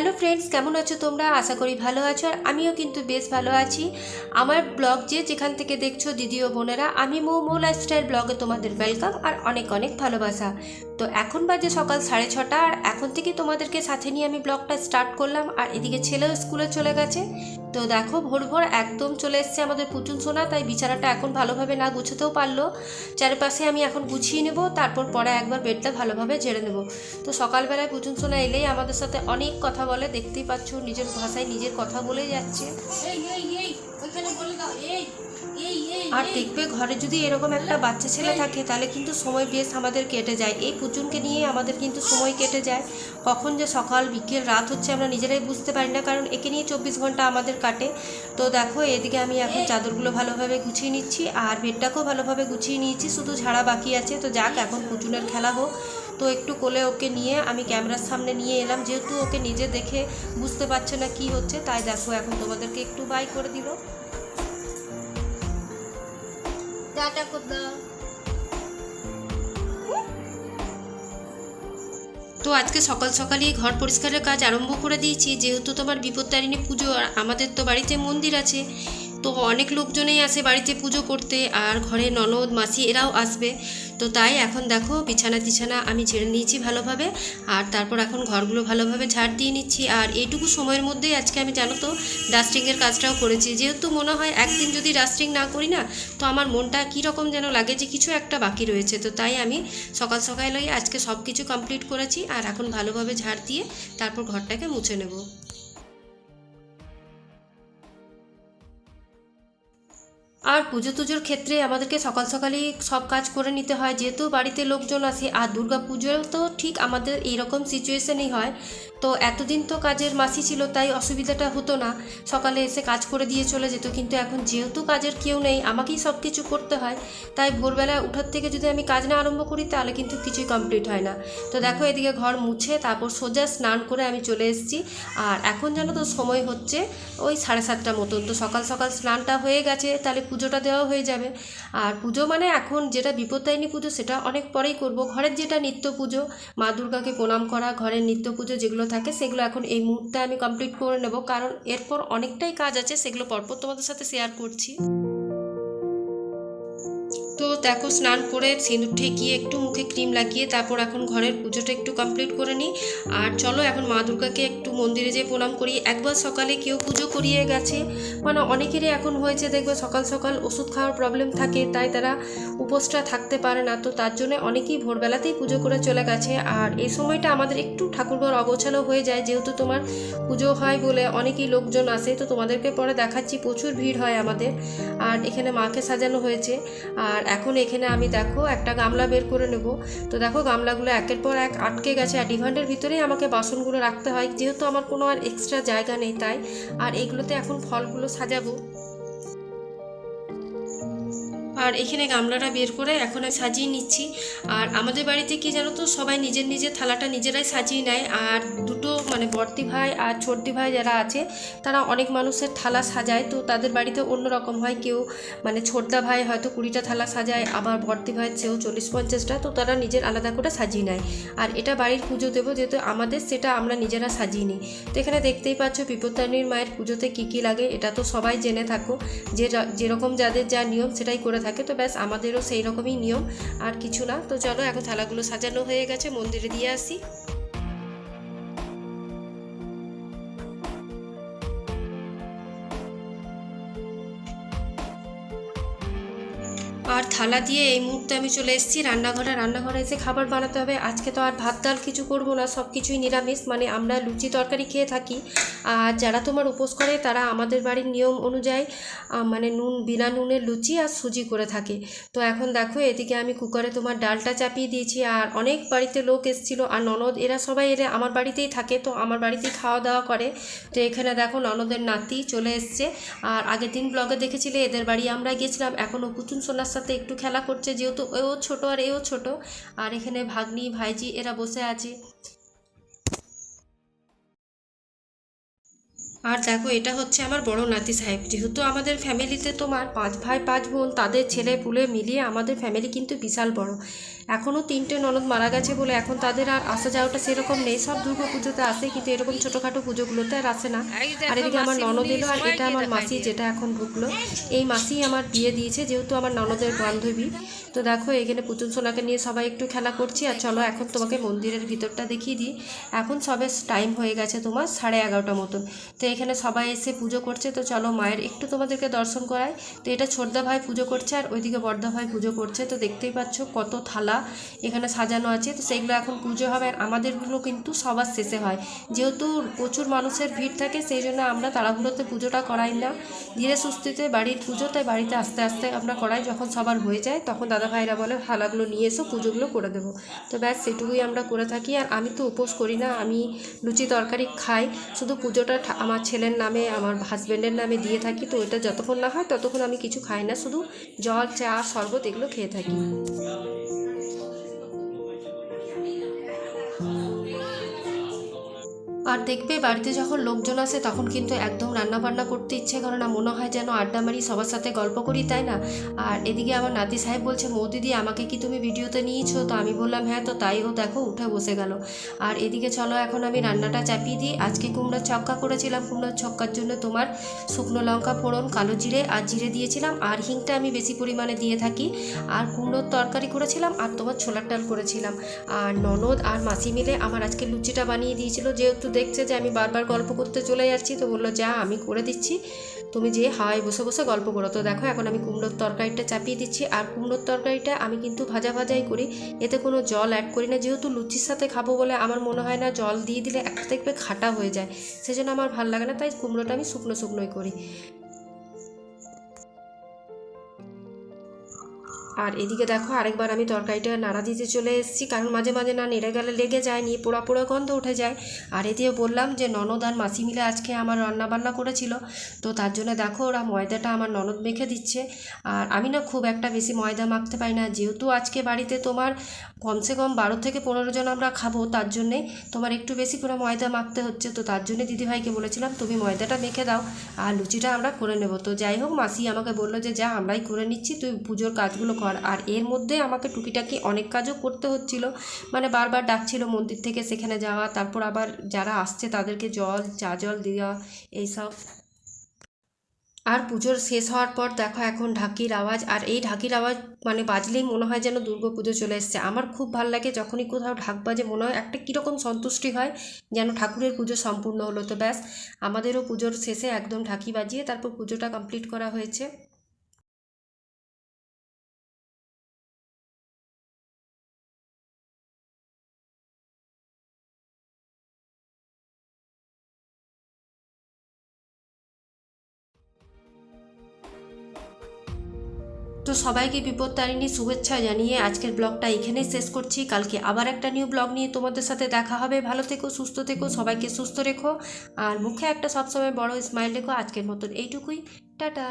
Hello friends, কেমন আছো তোমরা? আশা করি ভালো আছো। আর আমিও কিন্তু বেশ ভালো আছি। আমার ব্লগ যেখান থেকে দেখছো দিদি ও বোনেরা, আমি মো লাইফস্টাইল ব্লগে তোমাদের ওয়েলকাম আর অনেক অনেক ভালোবাসা। তো এখন বাজে সকাল 6:30 আর এখন থেকে তোমাদেরকে সাথে নিয়ে আমি ব্লগটা স্টার্ট করলাম। আর এদিকে ছেলেও স্কুলে চলে গেছে। তো দেখো ভোর ভোর একদম চলে এসছে আমাদের পুচুন সোনা, তাই বিছানাটা এখন ভালোভাবে না গুছোতেও পারলো। চারপাশে আমি এখন গুছিয়ে নেব, তারপর পরে একবার বেডটা ভালোভাবে ঝেড়ে নেব। তো সকালবেলায় পুচুন সোনা এলেই আমাদের সাথে অনেক কথা বলে, দেখতেই পাচ্ছ নিজের ভাষায় নিজের কথা বলেই যাচ্ছে। আর দেখবে ঘরে যদি এরকম একটা বাচ্চা ছেলে থাকে তাহলে কিন্তু সময় বেশ আমাদের কেটে যায়। এই পুচুনকে নিয়ে আমাদের কিন্তু সময় কেটে যায়। কখন যে সকাল বিকেল রাত হচ্ছে আমরা নিজেরাই বুঝতে পারি না, কারণ একে নিয়ে 24 ঘন্টা আমাদের কাটে। তো দেখো এদিকে আমি এখন চাদরগুলো ভালোভাবে গুছিয়ে নিচ্ছি আর বেডটাকেও ভালোভাবে গুছিয়ে নিয়েছি, শুধু ঝাড়া বাকি আছে। তো যাক, এখন পুচুনের খেলা হোক। তো একটু কোলে ওকে নিয়ে আমি ক্যামেরার সামনে নিয়ে এলাম, যেহেতু ওকে নিজে দেখে বুঝতে পারছে না কি হচ্ছে। তাই দেখো এখন তোমাদেরকে একটু বাই করে দিল। টাটা কোদা। তো আজকে সকাল সকালই ঘর পরিষ্কারের কাজ আরম্ভ করে দিয়েছি, যেহেতু তোমার বিপত্তারিণী পুজো আর আমাদের তো বাড়িতে মন্দির আছে। তো অনেক লোকজনেই আসে বাড়িতে পুজো করতে, আর ঘরে ননদ মাসি এরাও আসবে। তো তাই এখন দেখো বিছানা আমি ঝেড়ে নিয়েছি ভালোভাবে, আর তারপর এখন ঘরগুলো ভালোভাবে ঝাড় দিয়ে নিচ্ছি। আর এইটুকু সময়ের মধ্যেই আজকে আমি জানো তো ডাস্টিংয়ের কাজটাও করেছি, যেহেতু মনে হয় একদিন যদি ডাস্টিং না করি না তো আমার মনটা কীরকম যেন লাগে যে কিছু একটা বাকি রয়েছে। তো তাই আমি সকাল সকালেই আজকে সব কিছু কমপ্লিট করেছি, আর এখন ভালোভাবে ঝাড় দিয়ে তারপর ঘরটাকে মুছে নেব। আর পুজো টুজোর ক্ষেত্রে আমাদেরকে সকাল সকালই সব কাজ করে নিতে হয়, যেহেতু বাড়িতে লোকজন আসে। আর দুর্গা পুজোও তো ঠিক আমাদের এইরকম সিচুয়েশনেই হয়। তো এতদিন তো কাজের মাসি ছিল, তাই অসুবিধাটা হতো না, সকালে এসে কাজ করে দিয়ে চলে যেত। কিন্তু এখন যেহেতু কাজের কেউ নেই, আমাকেই সব কিছু করতে হয়। তাই ভোরবেলা উঠার থেকে যদি আমি কাজ না আরম্ভ করি তাহলে কিন্তু কিছুই কমপ্লিট হয় না। তো দেখো এদিকে ঘর মুছে তারপর সোজা স্নান করে আমি চলে এসেছি। আর এখন জানো তো সময় হচ্ছে ওই 7:30 মতন। তো সকাল সকাল স্নানটা হয়ে গেছে, তাহলে পুজোটা দেওয়া হয়ে যাবে। আর পুজো মানে এখন যেটা বিপত্তারিণী পুজো সেটা অনেক পরেই করব। ঘরের যেটা নিত্য পুজো, মা দুর্গাকে প্রণাম করা, ঘরের নিত্য পুজো যেগুলো থাকে সেগুলো এখন এই মুহূর্তে আমি কমপ্লিট করে নেব, কারণ এরপর অনেকটাই কাজ আছে, সেগুলো পরপর তোমাদের সাথে শেয়ার করছি। তো দেখো স্নান করে সিঁদুর ঠেকিয়ে একটু মুখে ক্রিম লাগিয়ে তারপর এখন ঘরের পুজোটা একটু কমপ্লিট করে নিই। আর চলো এখন মা দুর্গাকে একটু মন্দিরে যেয়ে প্রণাম করি। একবার সকালে কেউ পুজো করিয়ে গেছে, মানে অনেকেরই এখন হয়েছে দেখবে সকাল সকাল ওষুধ খাওয়ার প্রবলেম থাকে, তাই তারা উপোসটা থাকতে পারে না। তো তার জন্য অনেকেই ভোরবেলাতেই পুজো করে চলে গেছে। আর এই সময়টা আমাদের একটু ঠাকুরঘর অগোছালো হয়ে যায়, যেহেতু তোমার পুজো হয় বলে অনেকেই লোকজন আসে। তো তোমাদেরকে পরে দেখাচ্ছি, প্রচুর ভিড় হয় আমাদের। আর এখানে মাকে সাজানো হয়েছে। আর এখন এখানে আমি দেখো একটা গামলা বের করে নেব। তো দেখো গামলাগুলো একের পর এক আটকে গেছে, আর ডিভান্ডের ভিতরেই আমাকে বাসনগুলো রাখতে হয়, যেহেতু আমার কোনো আর এক্সট্রা জায়গা নেই তাই। আর এগুলোতে এখন ফলগুলো সাজাবো। আর এখানে গামলাটা বের করে এখন আমি সাজিয়ে নিচ্ছি। আর আমাদের বাড়িতে কি জানো তো, সবাই নিজের নিজের থালাটা নিজেরাই সাজিয়ে নেয়। আর দুটো মানে বড়দি ভাই আর ছোটদি ভাই যারা আছে তারা অনেক মানুষের থালা সাজায়। তো তাদের বাড়িতে অন্য রকম হয়, কেউ মানে ছোটদা ভাই হয়তো 20টা থালা সাজায়, আবার বড়দি ভাই সেও 40-50টা। তো তারা নিজের আলাদা করে সাজিয়ে নেয়। আর এটা বাড়ির পুজো দেবো, যেহেতু আমাদের সেটা আমরা নিজেরা সাজিয়ে নিই। তো এখানে দেখতেই পাচ্ছ বিপত্তারিণীর মায়ের পুজোতে কী কী লাগে, এটা তো সবাই জেনে থাকো, যে যেরকম যাদের যা নিয়ম সেটাই করে থাকে। তো ব্যাস আমাদেরও সেই রকমই নিয়ম, আর কিছু না। তো চলো এখন থালাগুলো সাজানো হয়ে গেছে, মন্দিরে দিয়ে আসি। আর থালা দিয়ে এই মুহূর্তে আমি চলে এসেছি রান্নাঘরে এসে খাবার বানাতে হবে। আজকে তো আর ভাত ডাল কিছু করব না, সব কিছুই নিরামিষ, মানে আমরা লুচি তরকারি খেয়ে থাকি। আর যারা তোমার উপোস করে তারা আমাদের বাড়ির নিয়ম অনুযায়ী মানে বিনা নুনের লুচি আর সুজি করে থাকে। তো এখন দেখো এদিকে আমি কুকারে তোমার ডালটা চাপিয়ে দিয়েছি। আর অনেক বাড়িতে লোক এসেছিলো, আর ননদ এরা সবাই এলে আমার বাড়িতেই থাকে, তো আমার বাড়িতেই খাওয়া দাওয়া করে। তো এখানে দেখো ননদের নাতি চলে এসছে। আর আগের দিন ব্লগে দেখেছিলে এদের বাড়ি আমরা গেছিলাম, এখন ও পুতুন সোনার সাথে একটু খেলা করছে, যেহেতু ও ছোট আর এও ছোট। আর এখানে ভাগ্নি ভাইজি এরা বসে আছে। আর দেখো এটা হচ্ছে আমার বড় নাতি সাহেব। যেহেতু আমাদের ফ্যামিলিতে তোমার 5 ভাই 5 বোন, তাদের ছেলে পুলে মিলিয়ে আমাদের ফ্যামিলি কিন্তু বিশাল বড়। এখনও 3টে ননদ মারা গেছে বলে এখন তাদের আর আসা যাওয়াটা সেরকম নেই। সব দুর্গা পুজোতে আসে, কিন্তু এরকম ছোটোখাটো পুজোগুলোতে আর আসে না। আর এদিকে আমার ননদ এলো, আর এটা আমার মাসি যেটা এখন ঢুকলো। এই মাসি আমার বিয়ে দিয়েছে, যেহেতু আমার ননদের বান্ধবী। তো দেখো এখানে পুতুল সোনাকে নিয়ে সবাই একটু খেলা করছি। আর চলো এখন তোমাকে মন্দিরের ভিতরটা দেখিয়ে দিই। এখন সবে টাইম হয়ে গেছে তোমার 11:30 মতন। তো এখানে সবাই এসে পুজো করছে। তো চলো মায়ের একটু তোমাদেরকে দর্শন করাই। তো এটা ছোটদা ভাই পুজো করছে, আর ওইদিকে বড়দা ভাই পুজো করছে। তো দেখতেই পাচ্ছ কত থালা এখানে সাজানো আছে। তো সেইগুলো এখন পুজো হবে, আর আমাদেরগুলো কিন্তু সবার শেষে হয়। যেহেতু প্রচুর মানুষের ভিড় থাকে, সেই জন্য আমরা তাড়াহুড়োতে পুজোটা করাই না। ধীরে সুস্থিতে বাড়ির পুজো, তাই বাড়িতে আস্তে আস্তে আমরা করাই। যখন সবার হয়ে যায় তখন দাদা ভাইরা বলে থালাগুলো নিয়ে এসো, পুজোগুলো করে দেবো। তো ব্যাস সেটুকুই আমরা করে থাকি। আর আমি তো উপোস করি না, আমি লুচি তরকারি খাই। শুধু পুজোটা আমার ছেলের নামে, আমার হাজব্যান্ডের নামে দিয়ে থাকি। তো এটা যতক্ষণ না হয় ততক্ষণ আমি কিছু খাই না, শুধু জল চা শরবত এগুলো খেয়ে থাকি। আর দেখবে বাড়িতে যখন লোকজন আসে তখন কিন্তু একদম রান্না বান্না করতে ইচ্ছে করে না, মনে হয় যেন আড্ডা মারি, সবার সাথে গল্প করি, তাই না? আর এদিকে আমার নাতি সাহেব বলছে, দিদি আমাকে কি তুমি ভিডিওতে নিয়েছো? তো আমি বললাম হ্যাঁ। তো তাই ও দেখো উঠে বসে গেল। আর এদিকে চলো এখন আমি রান্নাটা চাপিয়ে দিই। আজকে কুমড়োর ছক্কা করেছিলাম। কুমড়োর ছক্কার জন্য তোমার শুকনো লঙ্কা ফোড়ন, কালো জিরে আর জিরে দিয়েছিলাম, আর হিংটা আমি বেশি পরিমাণে দিয়ে থাকি। আর কুমড়োর তরকারি করেছিলাম, আর তোমার ছোলার ডাল করেছিলাম। আর ননদ আর মাসি মিলে আমার আজকে লুচিটা বানিয়ে দিয়েছিল। যেহেতু দেখছে যে আমি বারবার গল্প করতে চলে যাচ্ছি, তো বললো যা আমি করে দিচ্ছি, তুমি যে হাওয়ায় বসে বসে গল্প করো। তো দেখো এখন আমি কুমড়োর তরকারিটা চাপিয়ে দিচ্ছি। আর কুমড়োর তরকারিটা আমি কিন্তু ভাজা ভাজাই করি, এতে কোনো জল অ্যাড করি না। যেহেতু লুচির সাথে খাবো বলে আমার মনে হয় না জল দিয়ে দিলে একটা দেখবে খাটা হয়ে যায়, সেজন্য আমার ভালো লাগে না, তাই কুমড়োটা আমি শুকনো শুকনোই করি। আর এদিকে দেখো আরেকবার আমি তরকারিটা নাড়া দিতে চলে এসেছি, কারণ মাঝে মাঝে না নেড়ে গেলে লেগে যায়, নিয়ে পোড়া পোড়া গন্ধ উঠে যায়। আর এদিকে বললাম যে ননদ আর মাসি মিলে আজকে আমার রান্না বান্না করেছিল। তো তার জন্য দেখো ওরা ময়দাটা আমার ননদ মেখে দিচ্ছে। আর আমি না খুব একটা বেশি ময়দা মাখতে পারি না, যেহেতু আজকে বাড়িতে তোমার কমসে কম 12 থেকে 15 জন আমরা খাবো, তার জন্যে তোমার একটু বেশি করে ময়দা মাখতে হচ্ছে। তো তার জন্যে দিদিভাইকে বলেছিলাম তুমি ময়দাটা মেখে দাও, আর লুচিটা আমরা করে নেব। তো যাই হোক মাসি আমাকে বললো যে যা আমরাই করে নিচ্ছি, তুই পুজোর কাজগুলো কর। আর এর মধ্যে আমাকে টুকিটাকি অনেক কাজও করতে হচ্ছিল, মানে বারবার ডাকছিল মন্দির থেকে সেখানে যাওয়া, তারপর আবার যারা আসছে তাদেরকে জল চা জল দেওয়া, এইসব। আর পুজোর শেষ হওয়ার পর দেখো এখন ঢাকির আওয়াজ। আর এই ঢাকির আওয়াজ মানে বাজলেই মনে হয় যেন দুর্গা পুজো চলে এসছে। আমার খুব ভালো লাগে যখনই কোথাও ঢাক বাজে, মনে হয় একটা কীরকম সন্তুষ্টি হয়, যেন ঠাকুরের পুজো সম্পূর্ণ হলো। তো ব্যাস আমাদেরও পুজোর শেষে একদম ঢাকি বাজিয়ে তারপর পুজোটা কমপ্লিট করা হয়েছে। তো সবাইকে বিপত্তারিণী শুভেচ্ছা জানিয়ে আজকের ব্লগটা এখানেই শেষ করছি। কালকে আবার একটা নিউ ব্লগ নিয়ে তোমাদের সাথে দেখা হবে। ভালো থেকো, সুস্থ থেকো, সবাইকে সুস্থ রেখো, আর মুখে একটা সবসময় বড় স্মাইল রেখো। আজকের মতন এইটুকুই, টাটা।